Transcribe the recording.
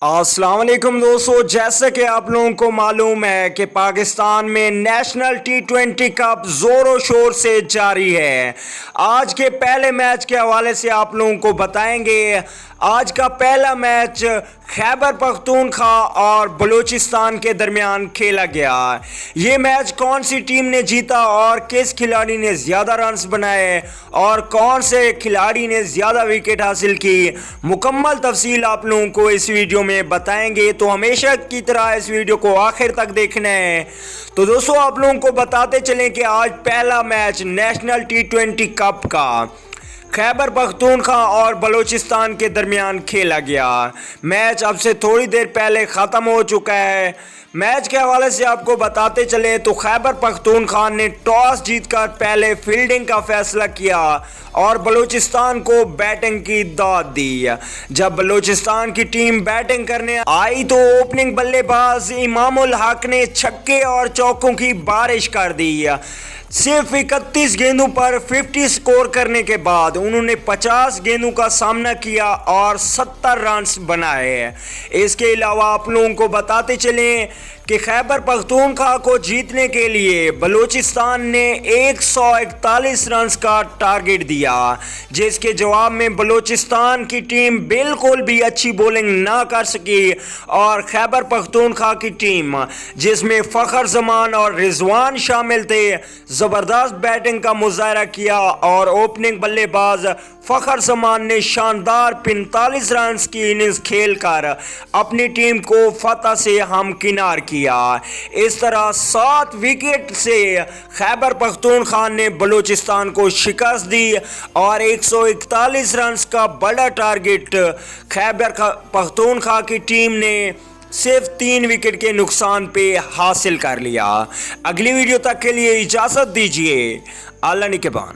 السلام علیکم دوستو، جیسا کہ آپ لوگوں کو معلوم ہے کہ پاکستان میں نیشنل ٹی20 کپ زور و شور سے جاری ہے۔ آج کے پہلے میچ کے حوالے سے آپ لوگوں کو بتائیں گے۔ آج کا پہلا میچ خیبر پختونخوا اور بلوچستان کے درمیان کھیلا گیا۔ یہ میچ کون سی ٹیم نے جیتا اور کس کھلاڑی نے زیادہ رنز بنائے اور کون سے کھلاڑی نے زیادہ وکٹ حاصل کی، مکمل تفصیل آپ لوگوں کو اس ویڈیو میں بتائیں گے، تو ہمیشہ کی طرح اس ویڈیو کو آخر تک دیکھنا ہے۔ تو دوستو آپ لوگوں کو بتاتے چلیں کہ آج پہلا میچ نیشنل ٹی20 کپ کا خیبر پختونخوا اور بلوچستان کے درمیان کھیلا گیا۔ میچ اب سے تھوڑی دیر پہلے ختم ہو چکا ہے۔ میچ کے حوالے سے آپ کو بتاتے چلیں تو خیبر پختونخوا نے ٹاس جیت کر پہلے فیلڈنگ کا فیصلہ کیا اور بلوچستان کو بیٹنگ کی دعوت دی۔ جب بلوچستان کی ٹیم بیٹنگ کرنے آئی تو اوپننگ بلے باز امام الحق نے چھکے اور چوکوں کی بارش کر دی۔ صرف 31 گیندوں پر 50 سکور کرنے کے بعد انہوں نے 50 گیندوں کا سامنا کیا اور 70 رنز بنائے۔ اس کے علاوہ آپ لوگوں کو بتاتے چلیں کہ خیبر پختونخوا کو جیتنے کے لیے بلوچستان نے 141 رنز کا ٹارگٹ دیا، جس کے جواب میں بلوچستان کی ٹیم بالکل بھی اچھی بولنگ نہ کر سکی اور خیبر پختونخوا کی ٹیم، جس میں فخر زمان اور رضوان شامل تھے، زبردست بیٹنگ کا مظاہرہ کیا اور اوپننگ بلے باز فخر زمان نے شاندار 45 رنز کی اننگز کھیل کر اپنی ٹیم کو فتح سے ہمکنار کیا۔ اس طرح 7 وکٹ سے خیبر پختونخوا نے بلوچستان کو شکست دی اور 141 رنز کا بڑا ٹارگٹ خیبر پختونخوا کی ٹیم نے صرف 3 وکٹ کے نقصان پہ حاصل کر لیا۔ اگلی ویڈیو تک کے لیے اجازت دیجیے۔ اللہ نگہبان۔